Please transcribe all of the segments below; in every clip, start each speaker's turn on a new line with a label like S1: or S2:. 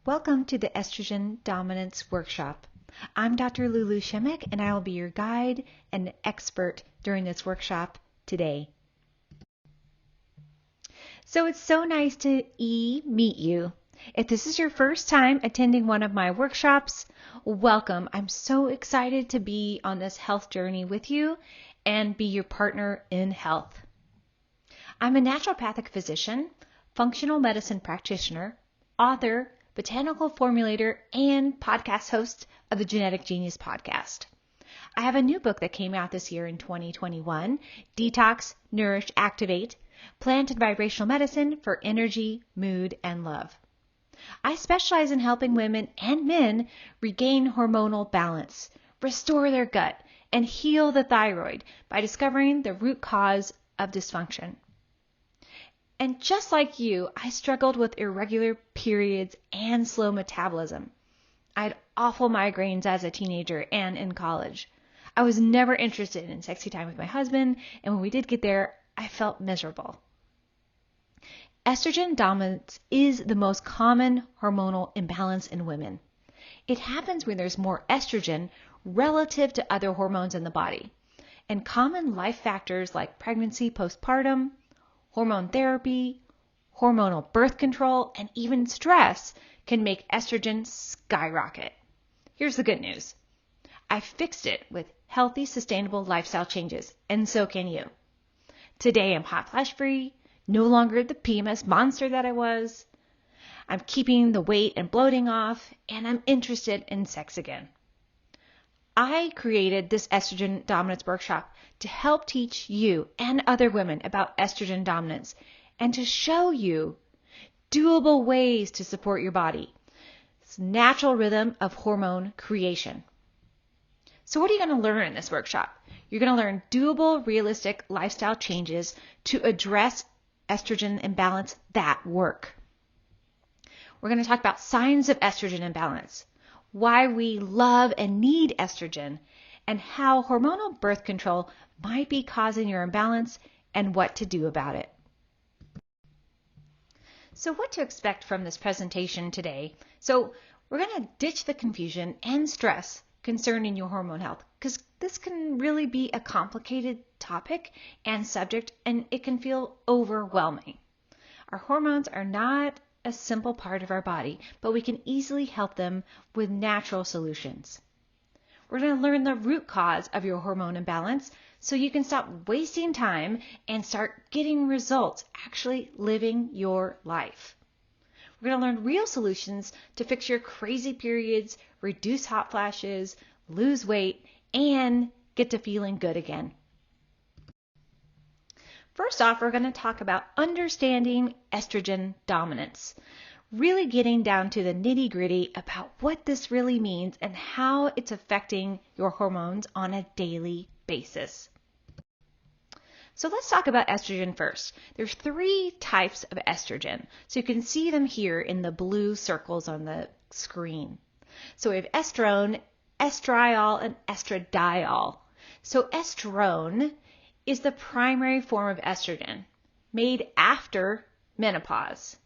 S1: Welcome to the Estrogen Dominance Workshop. I'm Dr. LuLu Shemek, and I will be your guide and expert during this workshop today. So it's so nice to meet you. If this is your first time attending one of my workshops, welcome. I'm so excited to be on this health journey with you and be your partner in health. I'm a naturopathic physician, functional medicine practitioner, author, botanical formulator, and podcast host of the Genetic Genius podcast. I have a new book that came out this year in 2021, Detox, Nourish, Activate, Plant and Vibrational Medicine for Energy, Mood, and Love. I specialize in helping women and men regain hormonal balance, restore their gut, and heal the thyroid by discovering the root cause of dysfunction. And just like you, I struggled with irregular periods and slow metabolism. I had awful migraines as a teenager and in college. I was never interested in sexy time with my husband, and when we did get there, I felt miserable. Estrogen dominance is the most common hormonal imbalance in women. It happens when there's more estrogen relative to other hormones in the body. And common life factors like pregnancy, postpartum, hormone therapy, hormonal birth control, and even stress can make estrogen skyrocket. Here's the good news. I fixed it with healthy, sustainable lifestyle changes, and so can you. Today I'm hot flash free, no longer the PMS monster that I was. I'm keeping the weight and bloating off, and I'm interested in sex again. I created this estrogen dominance workshop to help teach you and other women about estrogen dominance and to show you doable ways to support your body. It's natural rhythm of hormone creation. So what are you going to learn in this workshop? You're going to learn doable, realistic lifestyle changes to address estrogen imbalance that work. We're going to talk about signs of estrogen imbalance, why we love and need estrogen, and how hormonal birth control might be causing your imbalance and what to do about it. So what to expect from this presentation today? So we're going to ditch the confusion and stress concerning your hormone health, because this can really be a complicated topic and subject, and it can feel overwhelming. Our hormones are not a simple part of our body, but we can easily help them with natural solutions. We're going to learn the root cause of your hormone imbalance so you can stop wasting time and start getting results, actually living your life. We're going to learn real solutions to fix your crazy periods, reduce hot flashes, lose weight, and get to feeling good again. First off, we're going to talk about understanding estrogen dominance, really getting down to the nitty-gritty about what this really means and how it's affecting your hormones on a daily basis. So let's talk about estrogen first. There's 3 types of estrogen. So you can see them here in the blue circles on the screen. So we have estrone, estriol, and estradiol. So estrone is the primary form of estrogen made after menopause.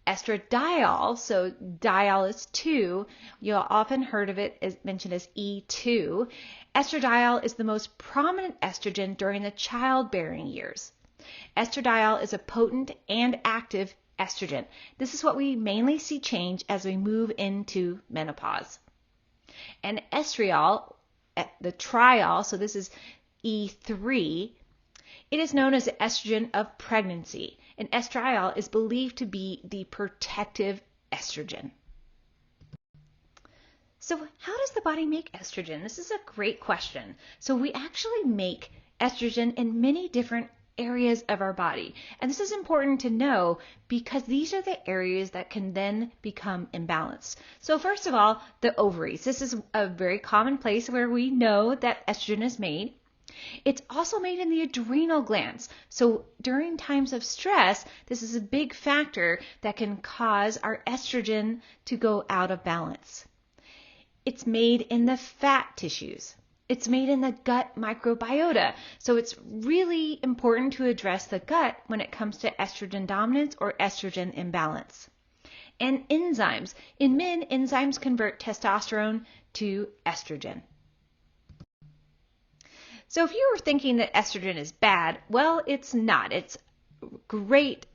S1: Estradiol, so diol is 2, you'll often heard of it as mentioned as E2. Estradiol is the most prominent estrogen during the childbearing years. Estradiol is a potent and active estrogen. This is what we mainly see change as we move into menopause. And estriol, the triol, so this is E3, it is known as the estrogen of pregnancy, and estriol is believed to be the protective estrogen. So how does the body make estrogen? This is a great question. So we actually make estrogen in many different areas of our body, and this is important to know because these are the areas that can then become imbalanced. So first of all, the ovaries. This is a very common place where we know that estrogen is made. It's also made in the adrenal glands. So during times of stress, this is a big factor that can cause our estrogen to go out of balance. It's made in the fat tissues. It's made in the gut microbiota. So it's really important to address the gut when it comes to estrogen dominance or estrogen imbalance. and enzymes. In men, enzymes convert testosterone to estrogen. So if you were thinking that estrogen is bad, well, it's not. It's great.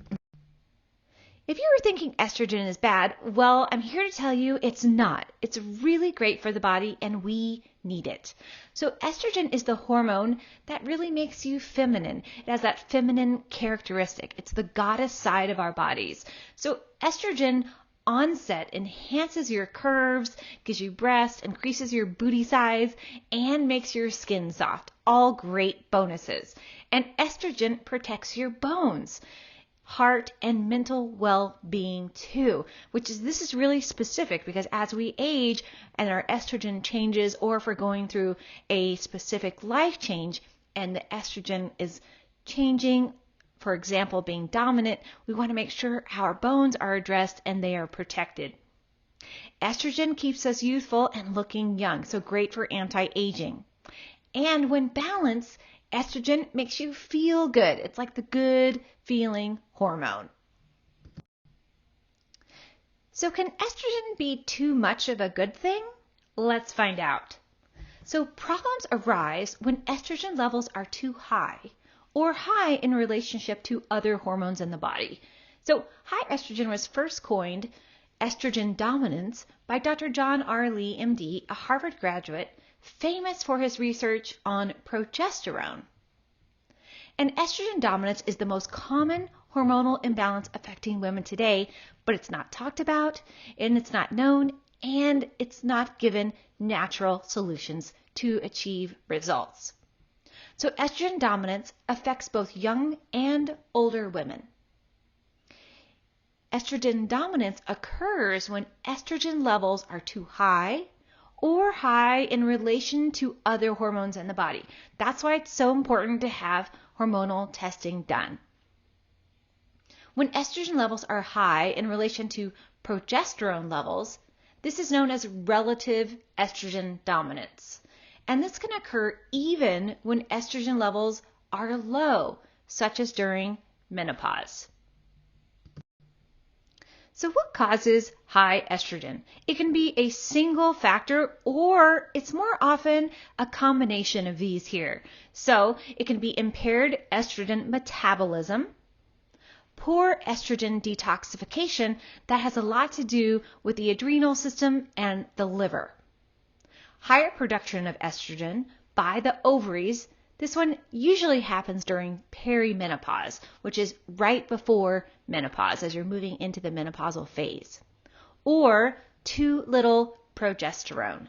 S1: If you were thinking estrogen is bad, well, I'm here to tell you it's not. It's really great for the body and we need it. So estrogen is the hormone that really makes you feminine. It has that feminine characteristic. It's the goddess side of our bodies. So estrogen onset enhances your curves, gives you breasts, increases your booty size, and makes your skin soft. All great bonuses. And estrogen protects your bones, heart, and mental well-being too, this is really specific because as we age and our estrogen changes, or if we're going through a specific life change and the estrogen is changing, for example, being dominant, we want to make sure our bones are addressed and they are protected. Estrogen keeps us youthful and looking young, so great for anti-aging. And when balanced, estrogen makes you feel good. It's like the good feeling hormone. So can estrogen be too much of a good thing? Let's find out. So problems arise when estrogen levels are too high or high in relationship to other hormones in the body. So high estrogen was first coined, estrogen dominance, by Dr. John R. Lee, MD, a Harvard graduate, famous for his research on progesterone. And estrogen dominance is the most common hormonal imbalance affecting women today, but it's not talked about, and it's not known, and it's not given natural solutions to achieve results. So estrogen dominance affects both young and older women. Estrogen dominance occurs when estrogen levels are too high or high in relation to other hormones in the body. That's why it's so important to have hormonal testing done. When estrogen levels are high in relation to progesterone levels, this is known as relative estrogen dominance. And this can occur even when estrogen levels are low, such as during menopause. So what causes high estrogen? It can be a single factor, or it's more often a combination of these here. So it can be impaired estrogen metabolism, poor estrogen detoxification that has a lot to do with the adrenal system and the liver. Higher production of estrogen by the ovaries. This one usually happens during perimenopause, which is right before menopause as you're moving into the menopausal phase. Or too little progesterone.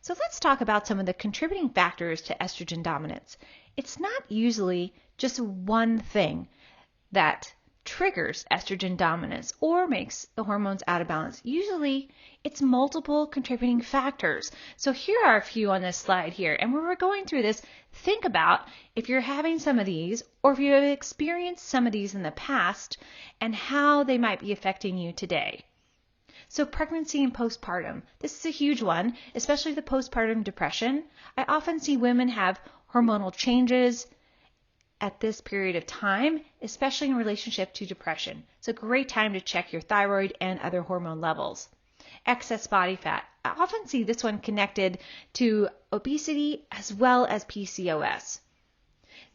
S1: So let's talk about some of the contributing factors to estrogen dominance. It's not usually just one thing that triggers estrogen dominance or makes the hormones out of balance. Usually it's multiple contributing factors. So here are a few on this slide here. And when we're going through this, think about if you're having some of these or if you have experienced some of these in the past and how they might be affecting you today. So pregnancy and postpartum. This is a huge one, especially the postpartum depression. I often see women have hormonal changes at this period of time, especially in relationship to depression. It's a great time to check your thyroid and other hormone levels. Excess body fat. I often see this one connected to obesity as well as PCOS.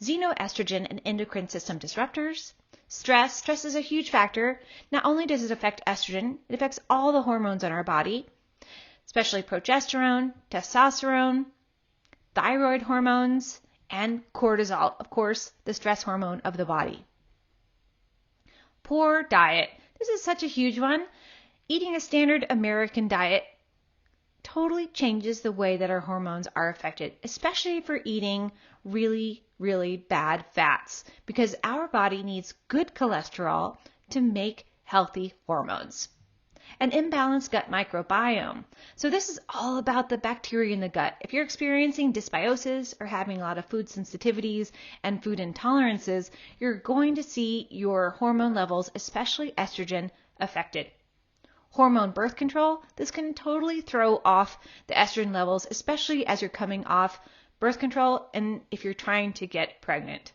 S1: Xenoestrogen and endocrine system disruptors. Stress. Stress is a huge factor. Not only does it affect estrogen, it affects all the hormones in our body, especially progesterone, testosterone, thyroid hormones, and cortisol, of course, the stress hormone of the body. Poor diet. This is such a huge one. Eating a standard American diet totally changes the way that our hormones are affected, especially if we're eating really, really bad fats, because our body needs good cholesterol to make healthy hormones. An imbalanced gut microbiome. So this is all about the bacteria in the gut. If you're experiencing dysbiosis or having a lot of food sensitivities and food intolerances, you're going to see your hormone levels, especially estrogen, affected. Hormone birth control. This can totally throw off the estrogen levels, especially as you're coming off birth control and if you're trying to get pregnant.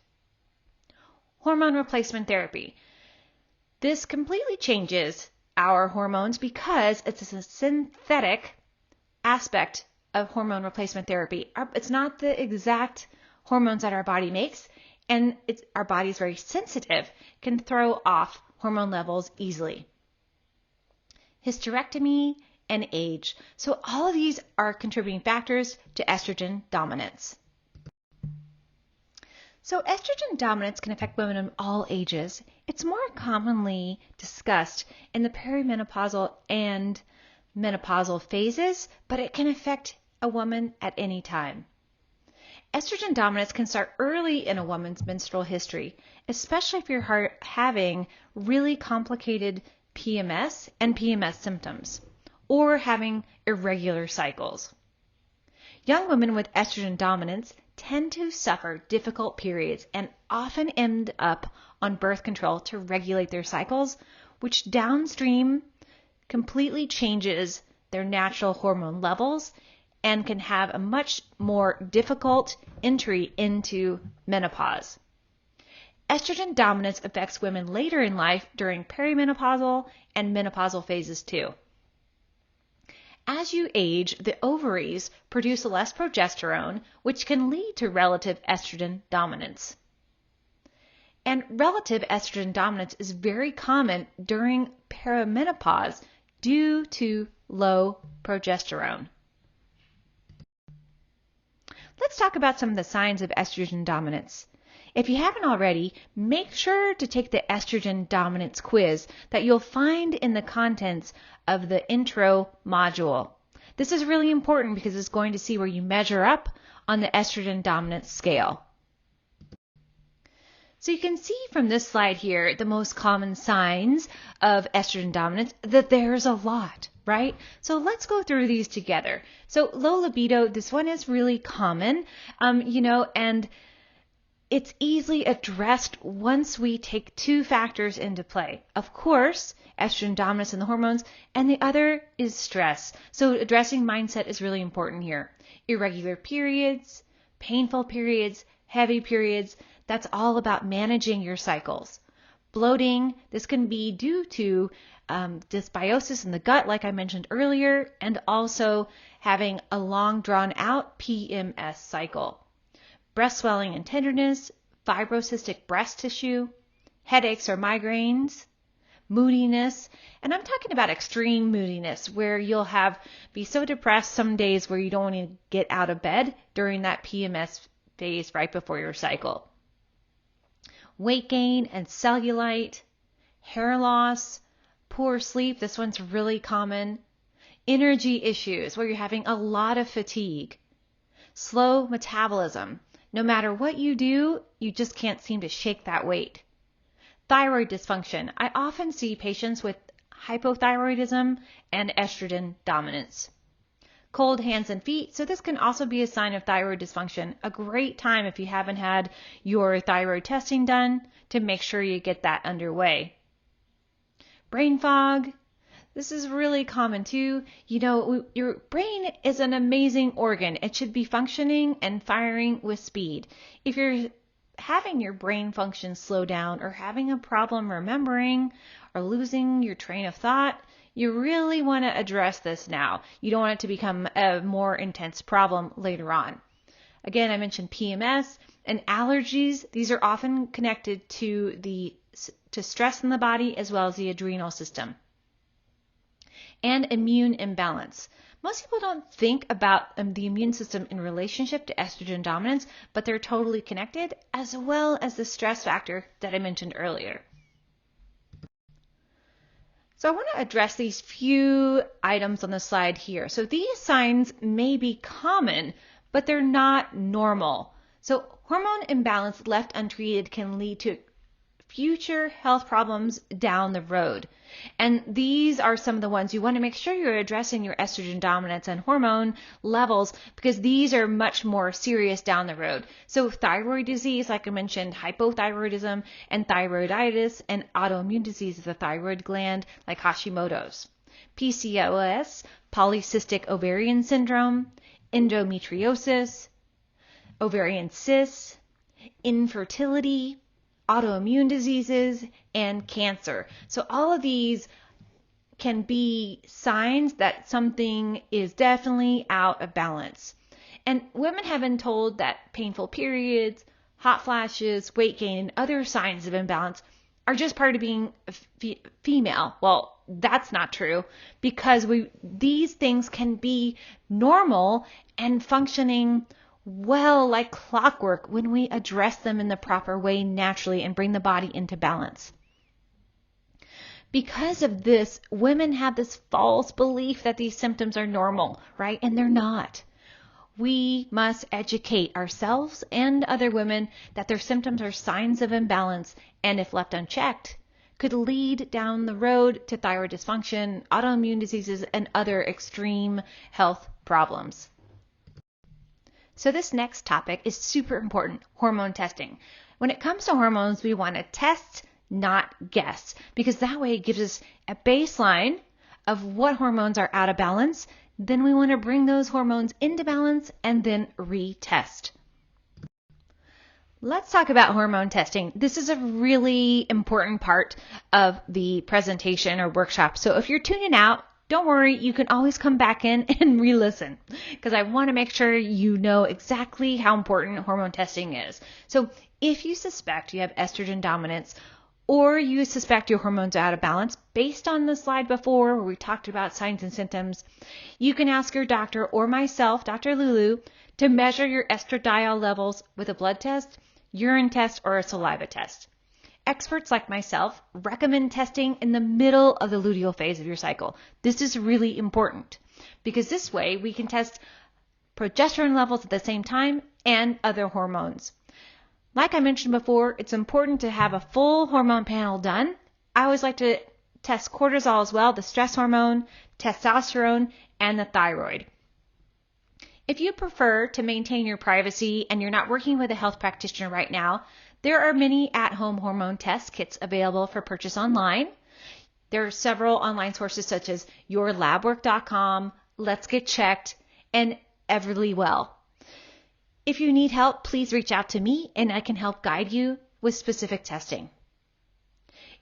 S1: Hormone replacement therapy. This completely changes our hormones because it's a synthetic aspect of hormone replacement therapy. It's not the exact hormones that our body makes, and our body is very sensitive, can throw off hormone levels easily. Hysterectomy and age. So all of these are contributing factors to estrogen dominance. So estrogen dominance can affect women of all ages. It's more commonly discussed in the perimenopausal and menopausal phases, but it can affect a woman at any time. Estrogen dominance can start early in a woman's menstrual history, especially if you're having really complicated PMS and PMS symptoms, or having irregular cycles. Young women with estrogen dominance tend to suffer difficult periods and often end up on birth control to regulate their cycles, which downstream completely changes their natural hormone levels and can have a much more difficult entry into menopause. Estrogen dominance affects women later in life during perimenopausal and menopausal phases too. As you age, the ovaries produce less progesterone, which can lead to relative estrogen dominance. And relative estrogen dominance is very common during perimenopause due to low progesterone. Let's talk about some of the signs of estrogen dominance. If you haven't already, make sure to take the estrogen dominance quiz that you'll find in the contents of the intro module. This is really important because it's going to see where you measure up on the estrogen dominance scale. So you can see from this slide here the most common signs of estrogen dominance, that there's a lot, right? So let's go through these together. So low libido, this one is really common, and it's easily addressed once we take two factors into play. Of course, estrogen dominance in the hormones, and the other is stress. So addressing mindset is really important here. Irregular periods, painful periods, heavy periods, that's all about managing your cycles. Bloating, this can be due to dysbiosis in the gut, like I mentioned earlier, and also having a long drawn out PMS cycle. Breast swelling and tenderness, fibrocystic breast tissue, headaches or migraines, moodiness, and I'm talking about extreme moodiness where you'll be so depressed some days where you don't want to get out of bed during that PMS phase right before your cycle. Weight gain and cellulite, hair loss, poor sleep, this one's really common. Energy issues where you're having a lot of fatigue. Slow metabolism. No matter what you do, you just can't seem to shake that weight. Thyroid dysfunction. I often see patients with hypothyroidism and estrogen dominance. Cold hands and feet. So this can also be a sign of thyroid dysfunction. A great time if you haven't had your thyroid testing done to make sure you get that underway. Brain fog. This is really common too. Your brain is an amazing organ. It should be functioning and firing with speed. If you're having your brain function slow down or having a problem remembering or losing your train of thought, you really want to address this now. You don't want it to become a more intense problem later on. Again, I mentioned PMS and allergies. These are often connected to stress in the body as well as the adrenal system. And immune imbalance. Most people don't think about the immune system in relationship to estrogen dominance, but they're totally connected, as well as the stress factor that I mentioned earlier. So I want to address these few items on the slide here. So these signs may be common, but they're not normal. So hormone imbalance left untreated can lead to future health problems down the road. And these are some of the ones you want to make sure you're addressing your estrogen dominance and hormone levels, because these are much more serious down the road. So thyroid disease, like I mentioned, hypothyroidism and thyroiditis, and autoimmune disease of the thyroid gland like Hashimoto's. PCOS, polycystic ovarian syndrome, endometriosis, ovarian cysts, infertility, autoimmune diseases, and cancer. So all of these can be signs that something is definitely out of balance. And women have been told that painful periods, hot flashes, weight gain, and other signs of imbalance are just part of being female. Well, that's not true, because these things can be normal and functioning well like clockwork when we address them in the proper way naturally and bring the body into balance. Because of this, women have this false belief that these symptoms are normal, right? And they're not. We must educate ourselves and other women that their symptoms are signs of imbalance, and if left unchecked, could lead down the road to thyroid dysfunction, autoimmune diseases, and other extreme health problems. So this next topic is super important, hormone testing. When it comes to hormones, we want to test, not guess, because that way it gives us a baseline of what hormones are out of balance. Then we want to bring those hormones into balance and then retest. Let's talk about hormone testing. This is a really important part of the presentation or workshop. So if you're tuning out, don't worry, you can always come back in and re-listen, because I want to make sure you know exactly how important hormone testing is. So if you suspect you have estrogen dominance, or you suspect your hormones are out of balance, based on the slide before where we talked about signs and symptoms, you can ask your doctor or myself, Dr. LuLu, to measure your estradiol levels with a blood test, urine test, or a saliva test. Experts like myself recommend testing in the middle of the luteal phase of your cycle. This is really important because this way we can test progesterone levels at the same time and other hormones. Like I mentioned before, it's important to have a full hormone panel done. I always like to test cortisol as well, the stress hormone, testosterone, and the thyroid. If you prefer to maintain your privacy and you're not working with a health practitioner right now, there are many at-home hormone test kits available for purchase online. There are several online sources such as yourlabwork.com, Let's Get Checked, and Everlywell. If you need help, please reach out to me and I can help guide you with specific testing.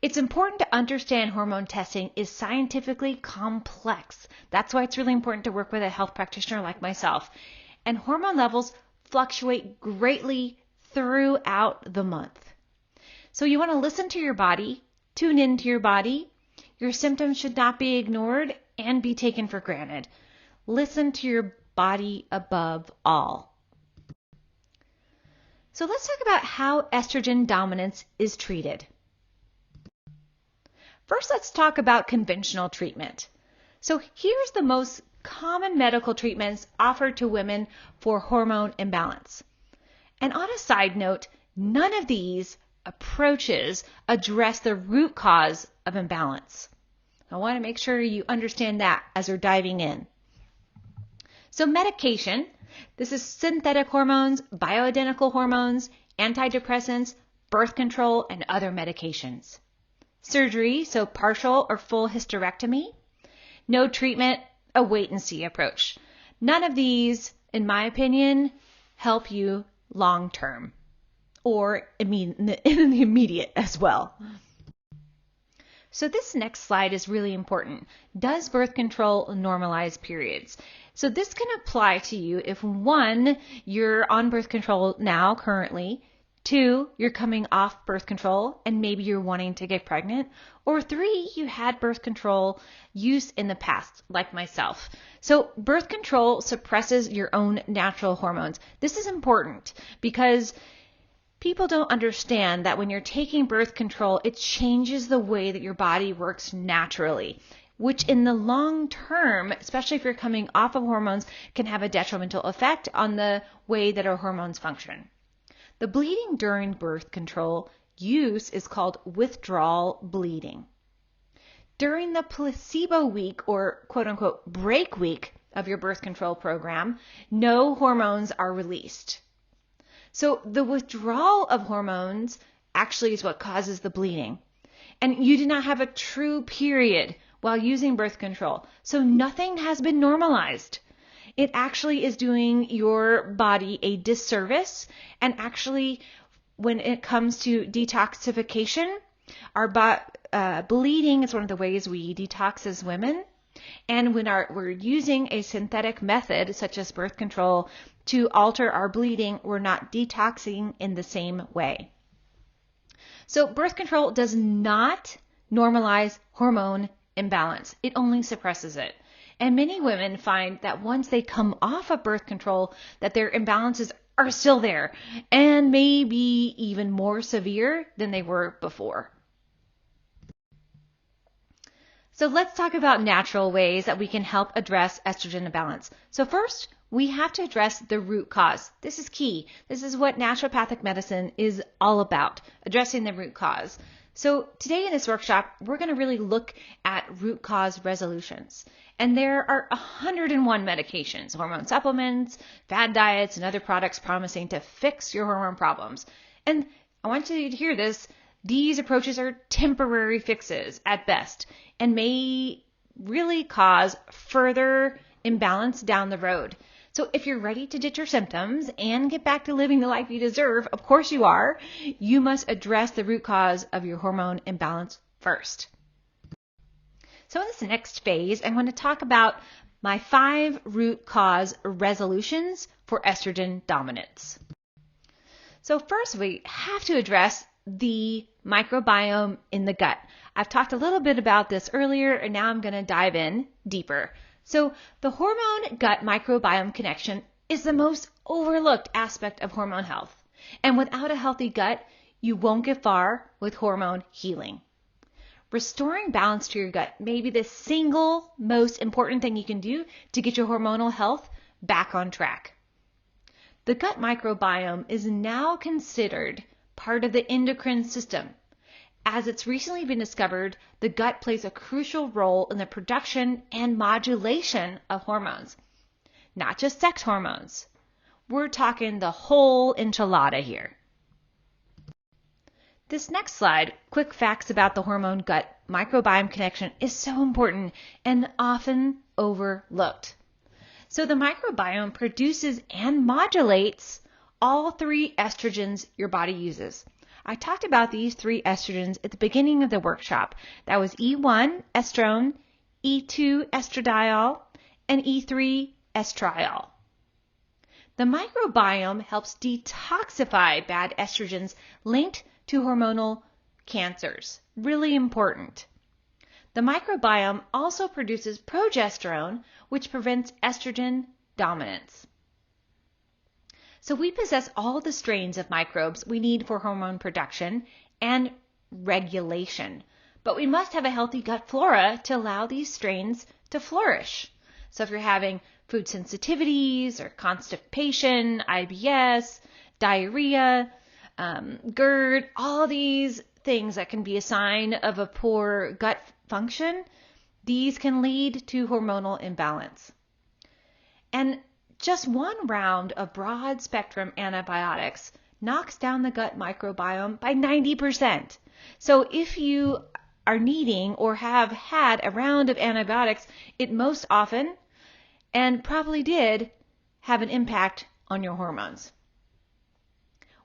S1: It's important to understand hormone testing is scientifically complex. That's why it's really important to work with a health practitioner like myself. And hormone levels fluctuate greatly throughout the month. So you want to listen to your body, tune into your body. Your symptoms should not be ignored and be taken for granted. Listen to your body above all. So let's talk about how estrogen dominance is treated. First, let's talk about conventional treatment. So here's the most common medical treatments offered to women for hormone imbalance. And on a side note, none of these approaches address the root cause of imbalance. I want to make sure you understand that as we're diving in. So medication, this is synthetic hormones, bioidentical hormones, antidepressants, birth control, and other medications. Surgery, so partial or full hysterectomy. No treatment, a wait-and-see approach. None of these, in my opinion, help you long-term or in the immediate as well. So this next slide is really important. Does birth control normalize periods? So this can apply to you if 1, you're on birth control now currently, 2, you're coming off birth control and maybe you're wanting to get pregnant, or 3, you had birth control use in the past, like myself. So birth control suppresses your own natural hormones. This is important because people don't understand that when you're taking birth control, it changes the way that your body works naturally, which in the long term, especially if you're coming off of hormones, can have a detrimental effect on the way that our hormones function. The bleeding during birth control use is called withdrawal bleeding. During the placebo week or quote unquote break week of your birth control program, no hormones are released. So the withdrawal of hormones actually is what causes the bleeding. And you do not have a true period while using birth control. So nothing has been normalized. It actually is doing your body a disservice and actually when it comes to detoxification, bleeding is one of the ways we detox as women. And when we're using a synthetic method, such as birth control, to alter our bleeding, we're not detoxing in the same way. So birth control does not normalize hormone imbalance. It only suppresses it. And many women find that once they come off of birth control, that their imbalances are still there and maybe even more severe than they were before. So let's talk about natural ways that we can help address estrogen imbalance. So first, we have to address the root cause. This is key. This is what naturopathic medicine is all about, addressing the root cause. So today in this workshop, we're going to really look at root cause resolutions. And there are 101 medications, hormone supplements, fad diets, and other products promising to fix your hormone problems. And I want you to hear this. These approaches are temporary fixes at best and may really cause further imbalance down the road. So if you're ready to ditch your symptoms and get back to living the life you deserve, of course you are, you must address the root cause of your hormone imbalance first. So in this next phase, I want to talk about my 5 root cause resolutions for estrogen dominance. So first, we have to address the microbiome in the gut. I've talked a little bit about this earlier, and now I'm going to dive in deeper. So the hormone gut microbiome connection is the most overlooked aspect of hormone health. And without a healthy gut, you won't get far with hormone healing. Restoring balance to your gut may be the single most important thing you can do to get your hormonal health back on track. The gut microbiome is now considered part of the endocrine system. As it's recently been discovered, the gut plays a crucial role in the production and modulation of hormones, not just sex hormones. We're talking the whole enchilada here. This next slide, quick facts about the hormone gut microbiome connection, is so important and often overlooked. So the microbiome produces and modulates all 3 estrogens your body uses. I talked about these 3 estrogens at the beginning of the workshop. That was E1, estrone, E2, estradiol, and E3, estriol. The microbiome helps detoxify bad estrogens linked to hormonal cancers. Really important. The microbiome also produces progesterone, which prevents estrogen dominance. So we possess all the strains of microbes we need for hormone production and regulation, but we must have a healthy gut flora to allow these strains to flourish. So if you're having food sensitivities or constipation, IBS, diarrhea, GERD, all these things that can be a sign of a poor gut function, these can lead to hormonal imbalance. And just one round of broad spectrum antibiotics knocks down the gut microbiome by 90%. So if you are needing or have had a round of antibiotics, it most often and probably did have an impact on your hormones.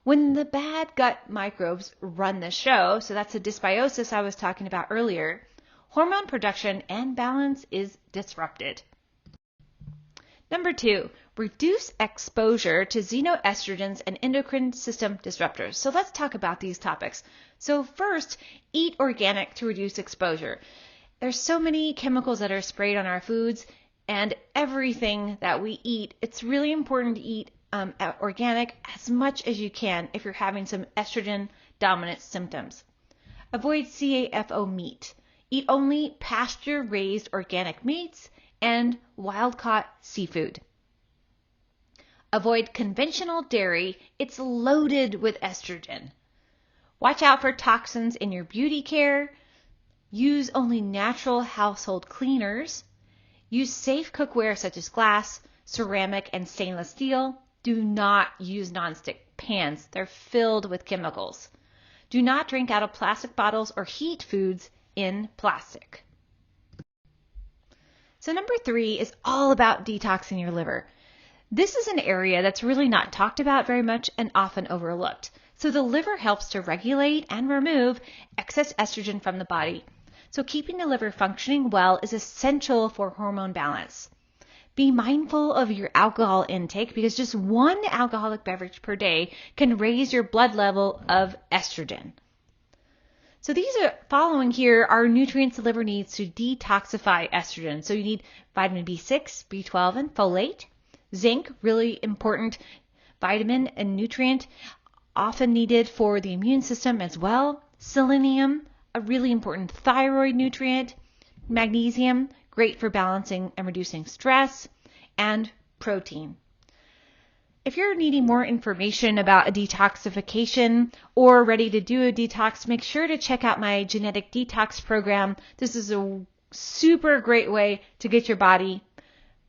S1: When the bad gut microbes run the show, so that's the dysbiosis I was talking about earlier, hormone production and balance is disrupted. Number 2, reduce exposure to xenoestrogens and endocrine system disruptors. So let's talk about these topics. So first, eat organic to reduce exposure. There's so many chemicals that are sprayed on our foods and everything that we eat. It's really important to eat organic as much as you can if you're having some estrogen dominant symptoms. Avoid CAFO meat. Eat only pasture-raised organic meats and wild-caught seafood. Avoid conventional dairy. It's loaded with estrogen. Watch out for toxins in your beauty care. Use only natural household cleaners. Use safe cookware such as glass, ceramic, and stainless steel. Do not use nonstick pans. They're filled with chemicals. Do not drink out of plastic bottles or heat foods in plastic. So number 3 is all about detoxing your liver. This is an area that's really not talked about very much and often overlooked. So the liver helps to regulate and remove excess estrogen from the body. So keeping the liver functioning well is essential for hormone balance. Be mindful of your alcohol intake because just one alcoholic beverage per day can raise your blood level of estrogen. So these are following here are nutrients the liver needs to detoxify estrogen. So you need vitamin B6, B12, and folate. Zinc, really important vitamin and nutrient, often needed for the immune system as well. Selenium, a really important thyroid nutrient. Magnesium, great for balancing and reducing stress. And protein. If you're needing more information about a detoxification or ready to do a detox, make sure to check out my genetic detox program. This is a super great way to get your body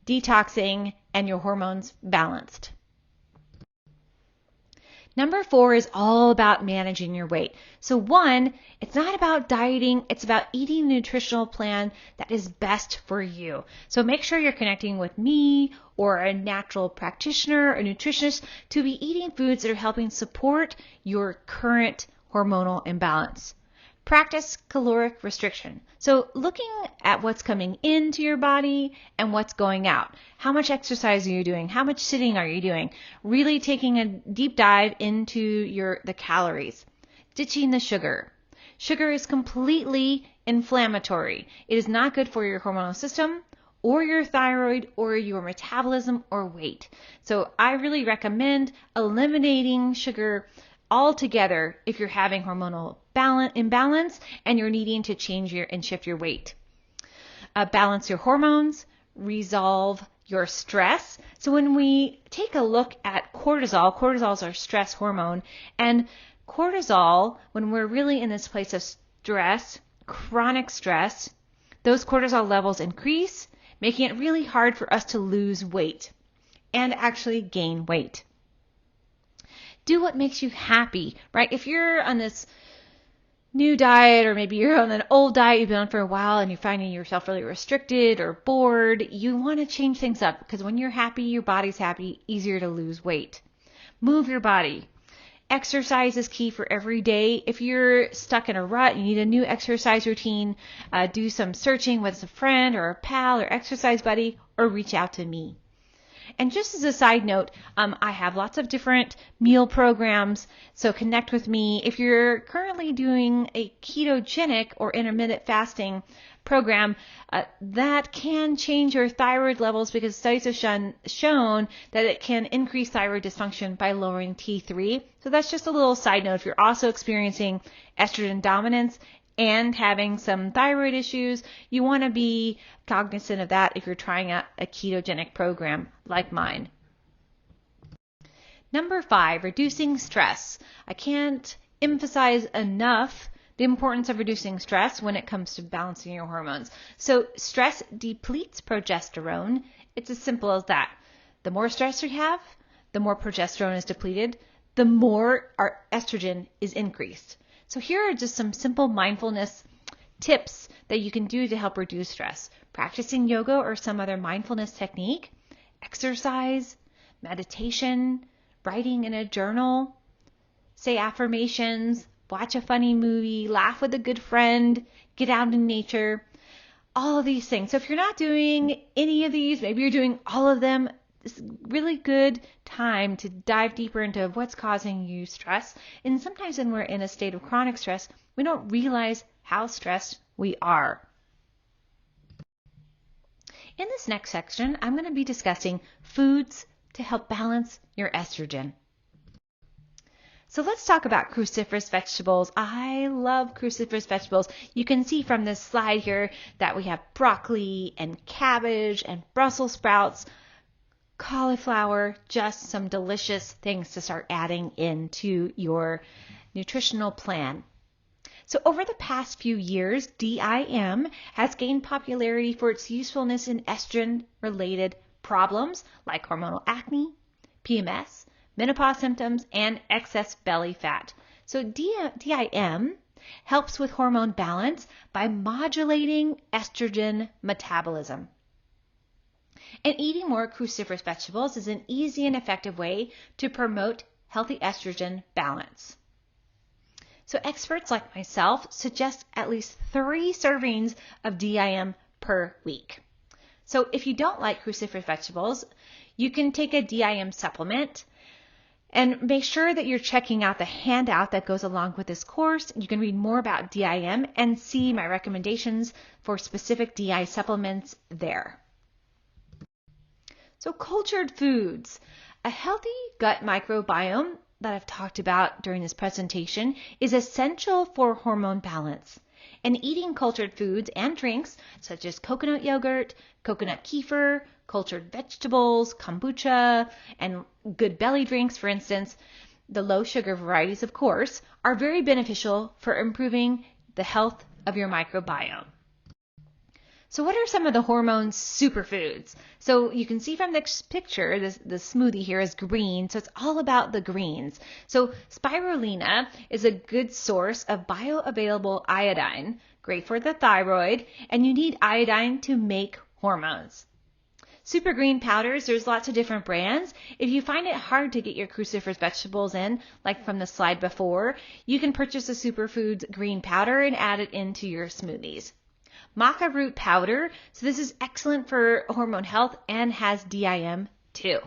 S1: detoxing and your hormones balanced. Number 4 is all about managing your weight. So 1, it's not about dieting, it's about eating a nutritional plan that is best for you. So make sure you're connecting with me or a natural practitioner or nutritionist to be eating foods that are helping support your current hormonal imbalance. Practice caloric restriction. So looking at what's coming into your body and what's going out. How much exercise are you doing? How much sitting are you doing? Really taking a deep dive into the calories. Ditching the sugar. Sugar is completely inflammatory. It is not good for your hormonal system or your thyroid or your metabolism or weight. So I really recommend eliminating sugar altogether if you're having hormonal imbalance and you're needing to change and shift your weight. Balance your hormones, resolve your stress. So when we take a look at cortisol is our stress hormone, and cortisol, when we're really in this place of stress, chronic stress, those cortisol levels increase, making it really hard for us to lose weight and actually gain weight. Do what makes you happy, right? If you're on this new diet, or maybe you're on an old diet you've been on for a while and you're finding yourself really restricted or bored, you want to change things up because when you're happy, your body's happy, easier to lose weight. Move your body. Exercise is key for every day. If you're stuck in a rut, you need a new exercise routine, do some searching with a friend or a pal or exercise buddy, or reach out to me. And just as a side note, I have lots of different meal programs, so connect with me. If you're currently doing a ketogenic or intermittent fasting program, that can change your thyroid levels because studies have shown that it can increase thyroid dysfunction by lowering T3. So that's just a little side note. If you're also experiencing estrogen dominance and having some thyroid issues, you want to be cognizant of that if you're trying out a ketogenic program like mine. Number 5, reducing stress. I can't emphasize enough the importance of reducing stress when it comes to balancing your hormones. So stress depletes progesterone. It's as simple as that. The more stress you have, the more progesterone is depleted, the more our estrogen is increased. So here are just some simple mindfulness tips that you can do to help reduce stress. Practicing yoga or some other mindfulness technique, exercise, meditation, writing in a journal, say affirmations, watch a funny movie, laugh with a good friend, get out in nature, all of these things. So if you're not doing any of these, maybe you're doing all of them, it's a really good time to dive deeper into what's causing you stress. And sometimes when we're in a state of chronic stress, we don't realize how stressed we are. In this next section, I'm going to be discussing foods to help balance your estrogen. So let's talk about cruciferous vegetables. I love cruciferous vegetables. You can see from this slide here that we have broccoli and cabbage and Brussels sprouts, cauliflower, just some delicious things to start adding into your nutritional plan. So over the past few years, DIM has gained popularity for its usefulness in estrogen-related problems like hormonal acne, PMS, menopause symptoms, and excess belly fat. So DIM helps with hormone balance by modulating estrogen metabolism. And eating more cruciferous vegetables is an easy and effective way to promote healthy estrogen balance. So experts like myself suggest at least 3 servings of DIM per week. So if you don't like cruciferous vegetables, you can take a DIM supplement. And make sure that you're checking out the handout that goes along with this course. You can read more about DIM and see my recommendations for specific DI supplements there. So cultured foods. A healthy gut microbiome that I've talked about during this presentation is essential for hormone balance. And eating cultured foods and drinks such as coconut yogurt, coconut kefir, cultured vegetables, kombucha, and good belly drinks, for instance, the low sugar varieties, of course, are very beneficial for improving the health of your microbiome. So what are some of the hormone superfoods? So you can see from this picture, the smoothie here is green, so it's all about the greens. So spirulina is a good source of bioavailable iodine, great for the thyroid, and you need iodine to make hormones. Super green powders, there's lots of different brands. If you find it hard to get your cruciferous vegetables in, like from the slide before, you can purchase a Superfoods green powder and add it into your smoothies. Maca root powder, so this is excellent for hormone health and has DIM too.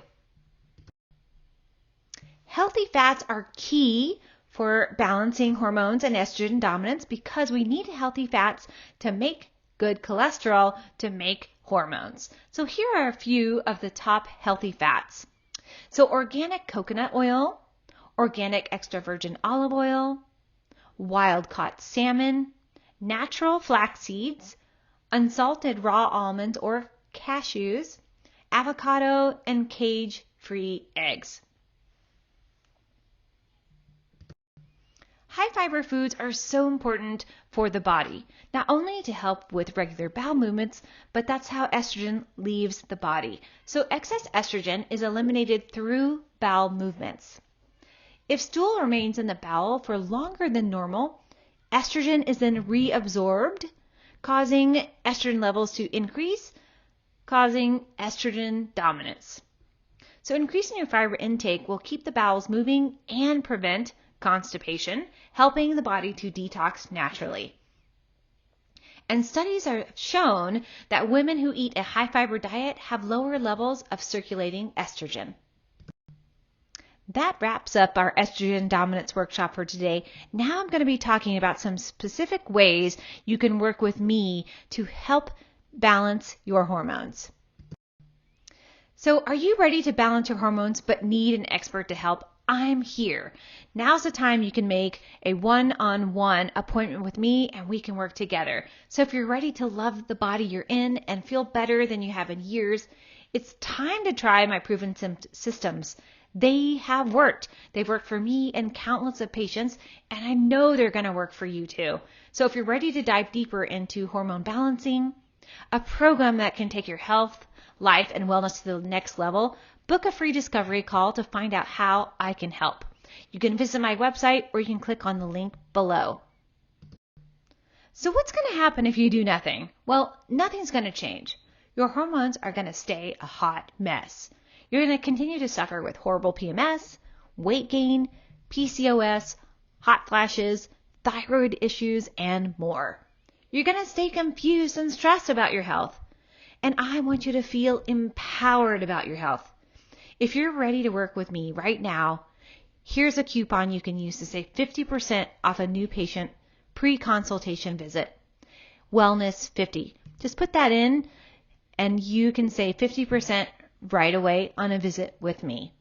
S1: Healthy fats are key for balancing hormones and estrogen dominance because we need healthy fats to make good cholesterol to make hormones. So here are a few of the top healthy fats. So organic coconut oil, organic extra virgin olive oil, wild-caught salmon, natural flax seeds, unsalted raw almonds or cashews, avocado, and cage-free eggs. High fiber foods are so important for the body, not only to help with regular bowel movements, but that's how estrogen leaves the body. So excess estrogen is eliminated through bowel movements. If stool remains in the bowel for longer than normal, estrogen is then reabsorbed, causing estrogen levels to increase, causing estrogen dominance. So increasing your fiber intake will keep the bowels moving and prevent constipation, helping the body to detox naturally. And studies have shown that women who eat a high fiber diet have lower levels of circulating estrogen. That wraps up our estrogen dominance workshop for today. Now I'm going to be talking about some specific ways you can work with me to help balance your hormones. So are you ready to balance your hormones but need an expert to help? I'm here. Now's the time you can make a one-on-one appointment with me and we can work together. So if you're ready to love the body you're in and feel better than you have in years, it's time to try my proven systems. They have worked. They've worked for me and countless of patients, and I know they're going to work for you too. So if you're ready to dive deeper into hormone balancing, a program that can take your health, life, and wellness to the next level, book a free discovery call to find out how I can help. You can visit my website or you can click on the link below. So what's going to happen if you do nothing? Well, nothing's going to change. Your hormones are going to stay a hot mess. You're going to continue to suffer with horrible PMS, weight gain, PCOS, hot flashes, thyroid issues, and more. You're going to stay confused and stressed about your health. And I want you to feel empowered about your health. If you're ready to work with me right now, here's a coupon you can use to save 50% off a new patient pre-consultation visit. Wellness 50. Just put that in and you can save 50% right away on a visit with me.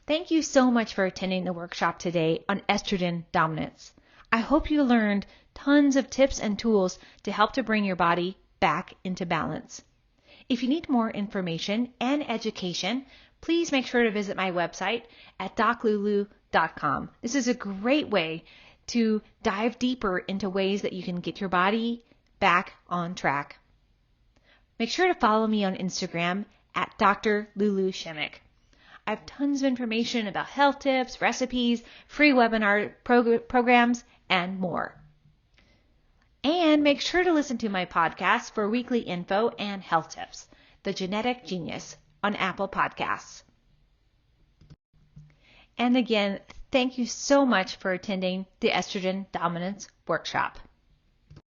S1: Thank you so much for attending the workshop today on estrogen dominance. I hope you learned tons of tips and tools to help to bring your body back into balance. If you need more information and education, please make sure to visit my website at doclulu.com. This is a great way to dive deeper into ways that you can get your body back on track. Make sure to follow me on Instagram at Dr. Lulu Shimmick. I have tons of information about health tips, recipes, free webinar programs, and more. And make sure to listen to my podcast for weekly info and health tips, The Genetic Genius, on Apple Podcasts. And again, Thank you so much for attending the Estrogen Dominance Workshop.